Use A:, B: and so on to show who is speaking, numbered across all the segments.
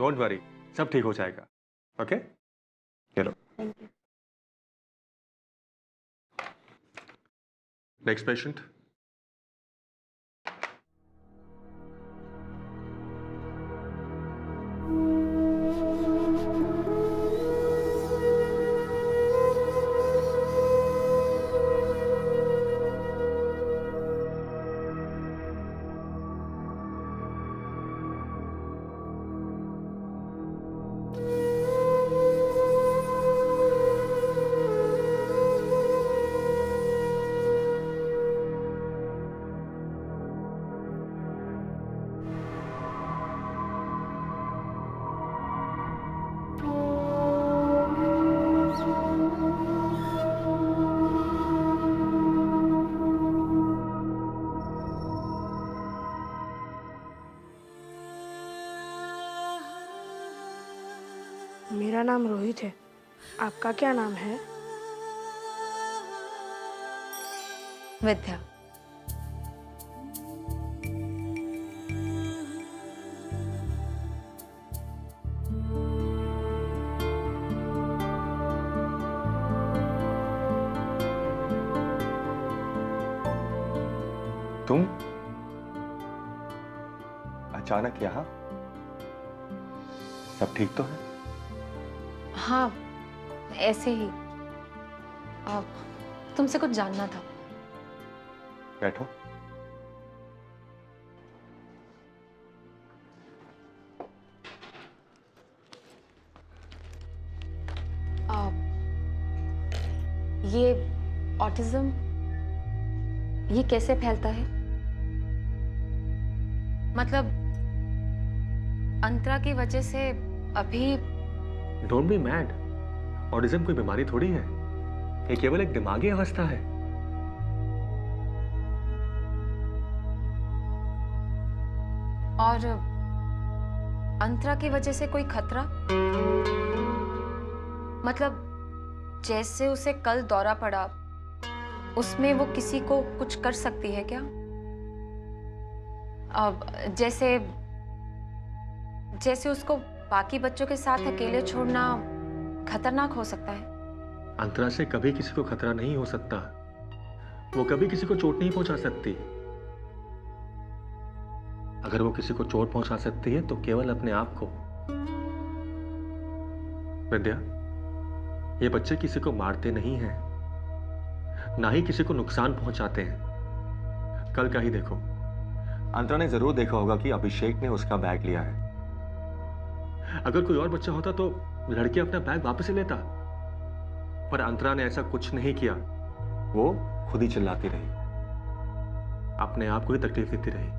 A: Don't worry, सब ठीक हो जाएगा। ओके, चलो।
B: Thank you.
A: Next patient.
B: मेरा नाम रोहित है। आपका क्या नाम है?
C: विद्या।
A: तुम अचानक यहाँ? सब ठीक तो है?
C: हाँ, ऐसे ही। तुमसे कुछ जानना था।
A: बैठो।
C: ये ऑटिज्म ये कैसे फैलता है? मतलब अंतरा की वजह से अभी।
A: Don't be mad. ऑटिज्म कोई बीमारी थोड़ी है, ये केवल एक दिमागी अवस्था है।
C: और अंतरा की वजह से कोई खतरा? मतलब जैसे उसे कल दौरा पड़ा, उसमें वो किसी को कुछ कर सकती है क्या? अब जैसे उसको बाकी बच्चों के साथ अकेले छोड़ना खतरनाक हो सकता है।
A: अंतरा से कभी किसी को खतरा नहीं हो सकता। वो कभी किसी को चोट नहीं पहुंचा सकती। अगर वो किसी को चोट पहुंचा सकती है तो केवल अपने आप को। विद्या, ये बच्चे किसी को मारते नहीं हैं, ना ही किसी को नुकसान पहुंचाते हैं। कल का ही देखो, अंतरा ने जरूर देखा होगा कि अभिषेक ने उसका बैग लिया है। अगर कोई और बच्चा होता तो लड़की अपना बैग वापस ले लेता, पर अंतरा ने ऐसा कुछ नहीं किया। वो खुद ही चिल्लाती रही, अपने आप को ही तकलीफ देती रही,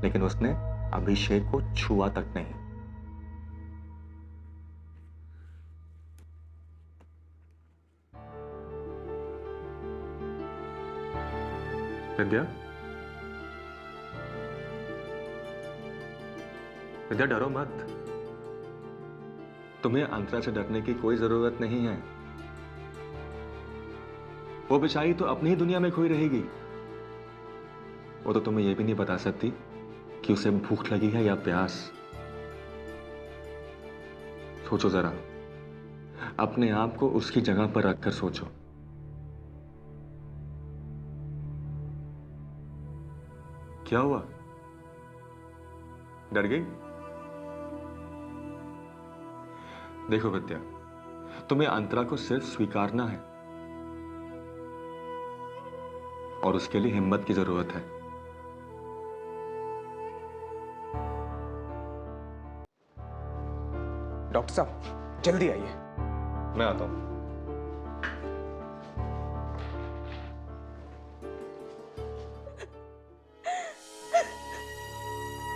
A: लेकिन उसने अभिषेक को छुआ तक नहीं। विद्या, विद्या डरो मत। तुम्हें अंतरा से डरने की कोई जरूरत नहीं है। वो बेचारी तो अपनी ही दुनिया में खोई रहेगी। वो तो तुम्हें यह भी नहीं बता सकती कि उसे भूख लगी है या प्यास। सोचो जरा, अपने आप को उसकी जगह पर रखकर सोचो। क्या हुआ? डर गई? देखो विद्या, तुम्हें अंतरा को सिर्फ स्वीकारना है, और उसके लिए हिम्मत की जरूरत है।
D: डॉक्टर साहब जल्दी आइए।
A: मैं आता हूं।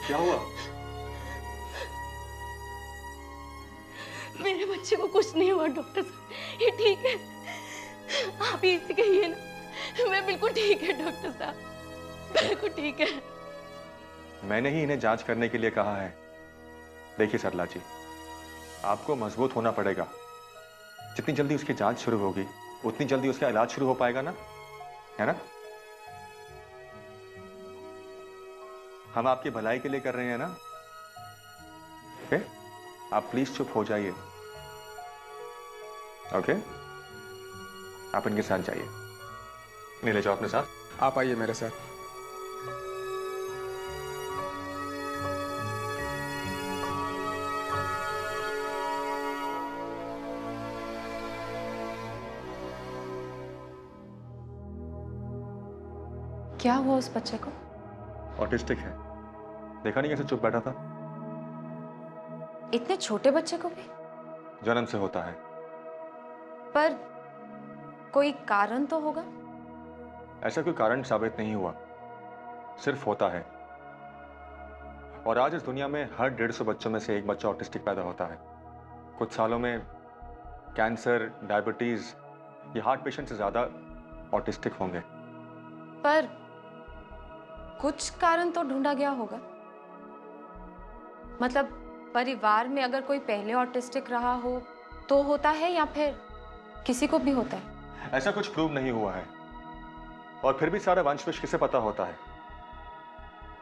A: क्या हुआ?
B: मेरे बच्चे को कुछ नहीं हुआ डॉक्टर साहब, ये ठीक है। आप ही इसे कहिए ना, मैं बिल्कुल ठीक है डॉक्टर साहब, बिल्कुल ठीक है।
A: मैंने ही इन्हें जांच करने के लिए कहा है। देखिए सरला जी, आपको मजबूत होना पड़ेगा। जितनी जल्दी उसकी जांच शुरू होगी, उतनी जल्दी उसका इलाज शुरू हो पाएगा ना, है ना? हम आपकी भलाई के लिए कर रहे हैं ना? ओके? आप प्लीज चुप हो जाइए। ओके, आप इनके साथ जाइए। नहीं, ले जाओ अपने साथ।
D: आप आइए मेरे साथ।
C: क्या हुआ उस बच्चे को?
A: ऑटिस्टिक है, देखा नहीं कैसे चुप बैठा था?
C: इतने छोटे बच्चे को भी?
A: जन्म से होता है।
C: पर कोई कारण तो होगा।
A: ऐसा कोई कारण साबित नहीं हुआ, सिर्फ होता है। और आज इस दुनिया में हर 150 बच्चों में से एक बच्चा ऑटिस्टिक पैदा होता है। कुछ सालों में कैंसर, डायबिटीज या हार्ट पेशेंट से ज्यादा ऑटिस्टिक होंगे।
C: पर कुछ कारण तो ढूंढा गया होगा। मतलब परिवार में अगर कोई पहले ऑटिस्टिक रहा हो तो होता है, या फिर किसी को भी होता है?
A: ऐसा कुछ प्रूव नहीं हुआ है। और फिर भी सारा वंश किसे पता होता है?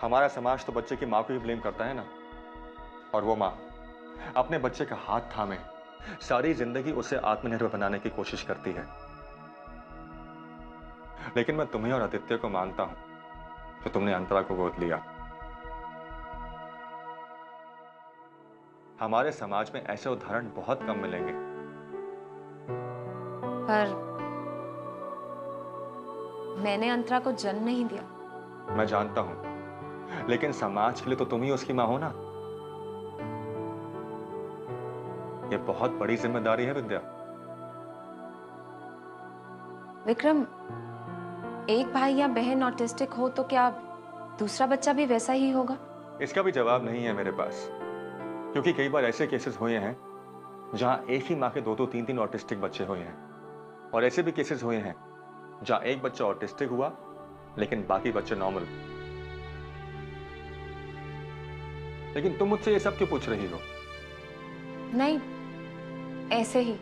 A: हमारा समाज तो बच्चे की मां को ही ब्लेम करता है ना। और वो मां अपने बच्चे का हाथ थामे सारी जिंदगी उसे आत्मनिर्भर बनाने की कोशिश करती है। लेकिन मैं तुम्हें और आदित्य को मानता हूं कि तुमने अंतरा को गोद लिया। हमारे समाज में ऐसे उदाहरण बहुत कम मिलेंगे।
C: पर मैंने अंतरा को जन्म नहीं दिया।
A: मैं जानता हूं, लेकिन समाज के लिए तो तुम ही उसकी मां हो ना। यह बहुत बड़ी जिम्मेदारी है विद्या।
C: विक्रम, एक भाई या बहन ऑटिस्टिक हो तो क्या दूसरा बच्चा भी वैसा ही होगा?
A: इसका भी जवाब नहीं है मेरे पास, क्योंकि कई बार ऐसे केसेस हुए हैं जहां एक ही मां के 2-2, 3-3 ऑटिस्टिक बच्चे हुए हैं। और ऐसे भी केसेस हुए हैं जहां एक बच्चा ऑटिस्टिक हुआ लेकिन बाकी बच्चे नॉर्मल। लेकिन तुम मुझसे ये सब क्यों पूछ रही हो?
C: नहीं, ऐसे ही।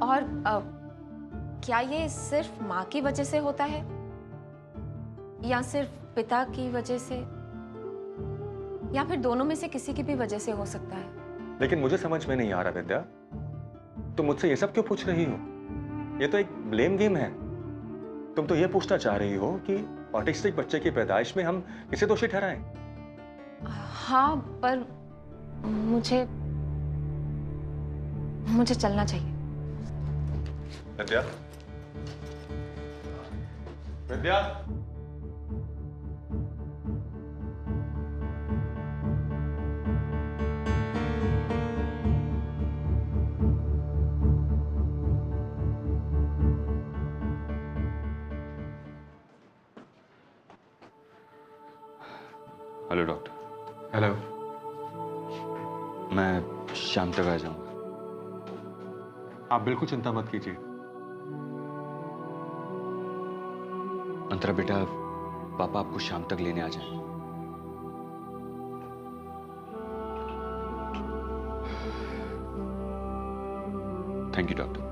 C: और क्या ये सिर्फ माँ की वजह से होता है या सिर्फ पिता की वजह से, या फिर दोनों में से किसी की भी वजह से हो सकता है?
A: लेकिन मुझे समझ में नहीं आ रहा विद्या, तुम मुझसे ये सब क्यों पूछ रही हो? ये तो एक ब्लेम गेम है। तुम तो ये पूछना चाह रही हो कि ऑटिस्टिक बच्चे की पैदाइश में हम किसे दोषी ठहराएं?
C: हाँ, पर मुझे चलना चाहिए।
A: विद्या, विद्या,
E: हेलो डॉक्टर।
A: हेलो।
E: मैं शाम तक आ जाऊंगा।
A: आप बिल्कुल चिंता मत कीजिए।
E: अंतरा बेटा, पापा आपको शाम तक लेने आ जाएं। Thank you doctor.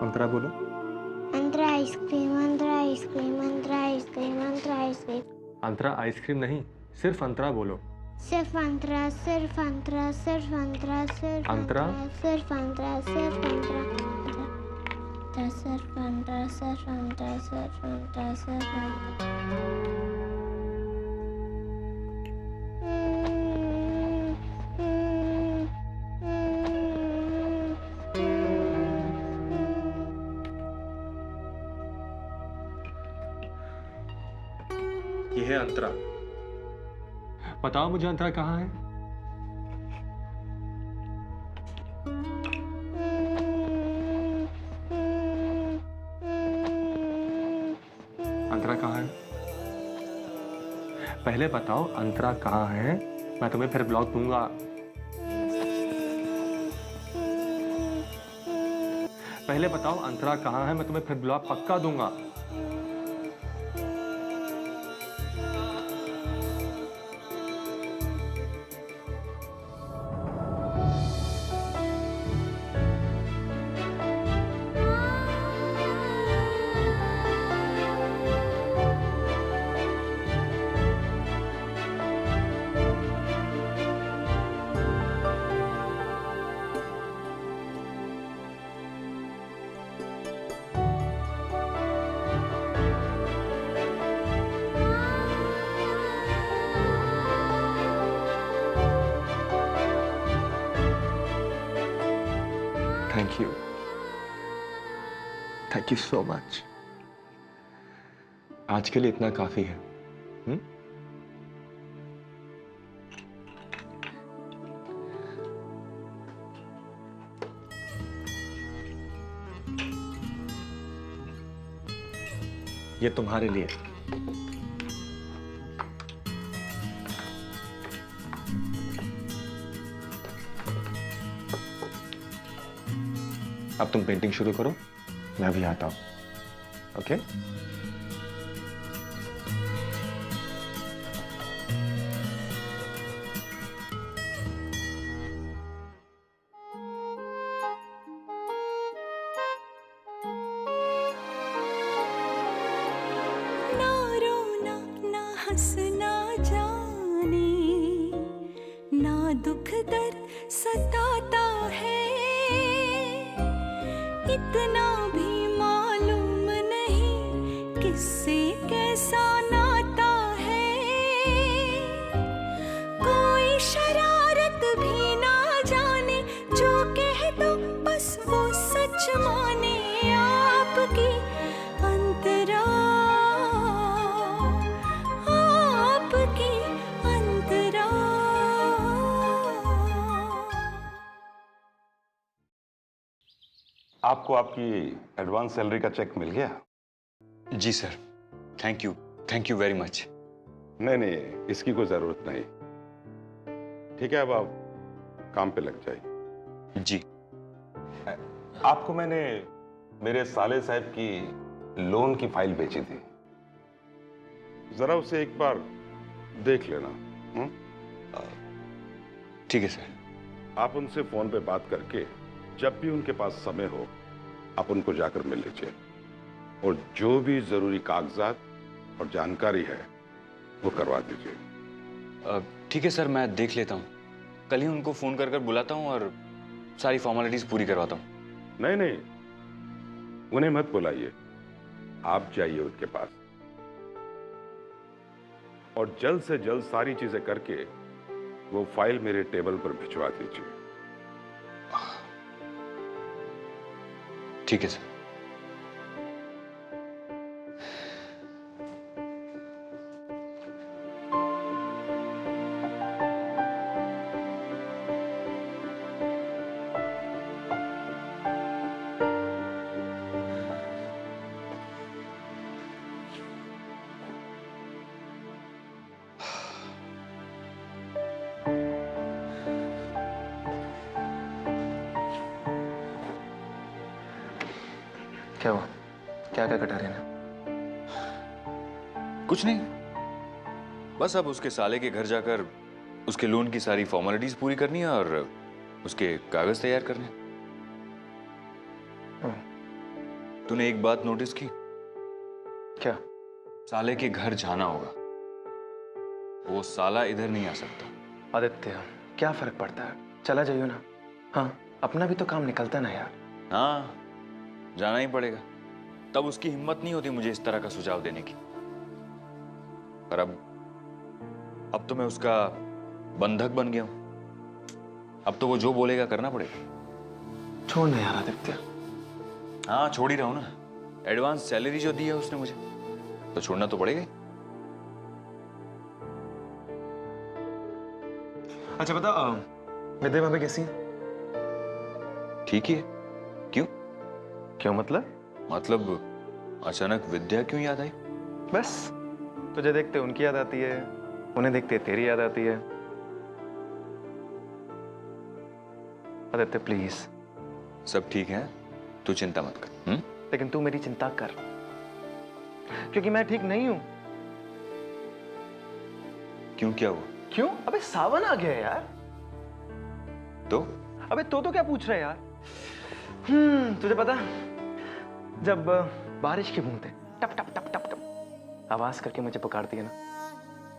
A: अंतरा बोलो।
F: Antara ice cream, Antara ice cream, Antara ice cream, Antara ice cream.
A: Antara ice cream नहीं, सिर्फ अंतरा बोलो।
F: सिर्फ अंतरा, सिर्फ अंतरा, सिर्फ अंतरा, सिर्फ
A: अंतरा?
F: सिर्फ अंतरा, सिर्फ अंतरा, सिर्फ अंतरा, सिर्फ अंतरा, सिर्फ अंतरा, सिर्फ अंतरा।
A: ये है अंतरा। बताओ मुझे अंतरा कहाँ है? अंतरा कहाँ है? पहले बताओ अंतरा कहाँ है, मैं तुम्हें फिर ब्लॉक दूंगा। पहले बताओ अंतरा कहाँ है, मैं तुम्हें फिर ब्लॉक पक्का दूंगा। Thank you so much. आज के लिए इतना काफी है। ये तुम्हारे लिए। अब तुम पेंटिंग शुरू करो, मैं भी आता हूं। ओके?
G: ना रोना ना हंसना जाने, ना दुख दर्द सताता है, इतना भी मालूम नहीं किससे कैसा नाता है, कोई शरारत भी ना जाने, जो कह दो बस वो सच माने, आपकी अंतरा आपकी अंतरा।
H: आपको आपकी एडवांस सैलरी का चेक मिल गया?
E: जी sir, thank you very much.
H: नहीं, इसकी कोई जरूरत नहीं। ठीक है, अब आप काम पे लग जाइए।
E: जी।
H: आपको मैंने मेरे साले साहब की लोन की फाइल भेजी थी, जरा उसे एक बार देख लेना।
E: ठीक है सर।
H: आप उनसे फोन पे बात करके जब भी उनके पास समय हो आप उनको जाकर मिल लीजिए, और जो भी जरूरी कागजात और जानकारी है वो करवा दीजिए।
E: ठीक है सर, मैं देख लेता हूँ। कल ही उनको फोन कर बुलाता हूँ और सारी फॉर्मेलिटीज पूरी करवाता हूँ।
H: नहीं, उन्हें मत बुलाइए, आप जाइए उनके पास और जल्द से जल्द सारी चीजें करके वो फाइल मेरे टेबल पर भिजवा दीजिए।
E: ठीक है सर।
A: क्या हुआ? क्या क्या कटा रहे हैं?
E: कुछ नहीं, बस अब उसके साले के घर जाकर उसके लोन की सारी फॉर्मेलिटीज पूरी करनी है और उसके कागज तैयार करने। तूने एक बात नोटिस की?
A: क्या?
E: साले के घर जाना होगा, वो साला इधर नहीं आ सकता।
A: आदित्य, क्या फर्क पड़ता है, चला जाइयो ना। हाँ, अपना भी तो काम निकलता ना यार।
E: हाँ, जाना ही पड़ेगा। तब उसकी हिम्मत नहीं होती मुझे इस तरह का सुझाव देने की। पर अब तो मैं उसका बंधक बन गया हूं। अब तो वो जो बोलेगा करना पड़ेगा।
A: छोड़ ना यार आदित्य।
E: हाँ, छोड़ ही रहा हूं ना। एडवांस सैलरी जो दी है उसने मुझे, तो छोड़ना तो पड़ेगा ही।
A: अच्छा बता, विद्या भाभी कैसी है?
E: ठीक ही है। क्यों?
A: क्यों मतलब?
E: मतलब अचानक विद्या क्यों याद आई?
D: बस तुझे देखते उनकी याद आती है, उन्हें देखते तेरी याद आती है। आदित्य प्लीज।
E: सब ठीक है, तू चिंता मत कर।
D: लेकिन तू मेरी चिंता कर, क्योंकि मैं ठीक नहीं हूं।
E: क्यों, क्या हुआ?
D: क्यों? अबे सावन आ गया है यार।
E: तो
D: अबे तो क्या पूछ रहा है यार? तुझे पता, जब बारिश की बूंदें टप टप टप टप टप आवाज करके मुझे पुकारती है ना,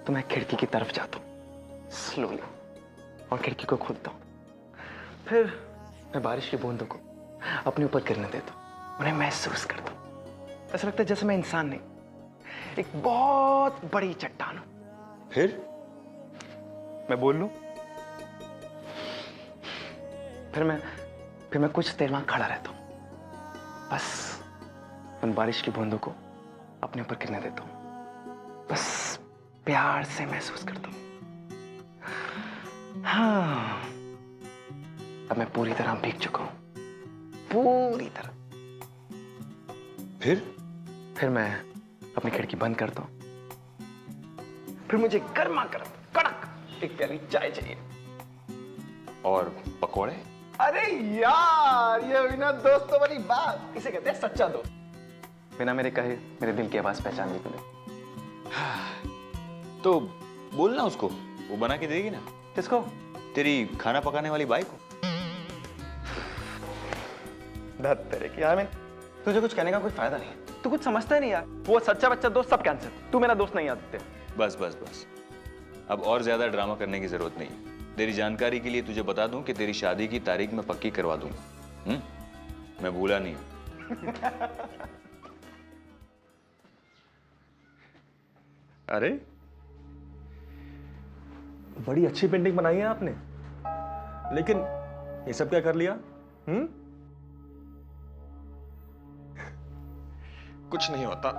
D: तो मैं खिड़की की तरफ जाता हूँ स्लोली और खिड़की को खोलता हूँ। फिर मैं बारिश की बूंदों को अपने ऊपर गिरने देता हूँ, उन्हें महसूस करता हूँ। ऐसा लगता है जैसे मैं इंसान नहीं, एक बहुत बड़ी चट्टान हूं।
E: फिर
D: मैं बोल लूं? फिर मैं कुछ देर वहां खड़ा रहता हूं, बस उन बारिश की बूंदों को अपने ऊपर गिरने देता हूं, बस प्यार से महसूस करता हूं। हाँ, अब मैं पूरी तरह भीग चुका हूं, पूरी तरह।
E: फिर
D: मैं अपनी खिड़की बंद करता हूं। फिर मुझे गर्मा गर्म कड़क एक प्याली चाय चाहिए
E: और पकोड़े।
D: अरे यार, ये हुई ना दोस्तों वाली बात, इसे कहते हैं सच्चा दोस्त। बिना मेरे कहे मेरे दिल की आवाज पहचान ली तूने।
E: तो बोलना उसको, वो बना के देगी ना।
D: किसको?
E: तेरी खाना पकाने वाली बाई को।
D: धत तेरे की यार, तुझे कुछ कहने का कोई फायदा नहीं है। तू कुछ समझता ही नहीं यार। वो सच्चा बच्चा दोस्त सब कैंसिल, तू मेरा दोस्त नहीं आते।
E: बस बस बस, अब और ज्यादा ड्रामा करने की जरूरत नहीं। तेरी जानकारी के लिए तुझे बता दूं कि तेरी शादी की तारीख मैं पक्की करवा दूंगा। मैं भूला नहीं हूं।
A: अरे बड़ी अच्छी पेंटिंग बनाई है आपने, लेकिन ये सब क्या कर लिया? कुछ नहीं होता।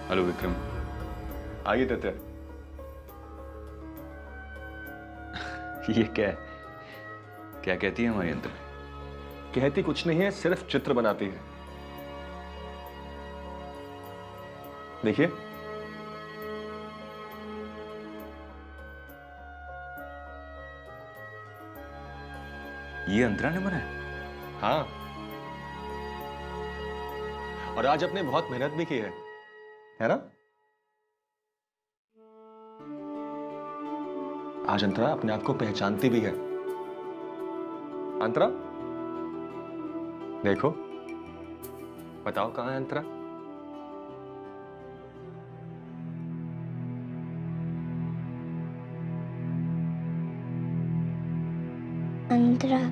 E: हेलो विक्रम।
A: आइए तत्या।
E: ये क्या है? क्या कहती है हमारी अंतर?
A: कहती कुछ नहीं है, सिर्फ चित्र बनाती है। देखिए,
E: ये अंतरा ने बनाया?
A: हाँ, और आज अपने बहुत मेहनत भी की है ना? आज अंतरा अपने आप को पहचानती भी है। अंतरा, देखो, बताओ कहां है अंतरा?
F: अंतरा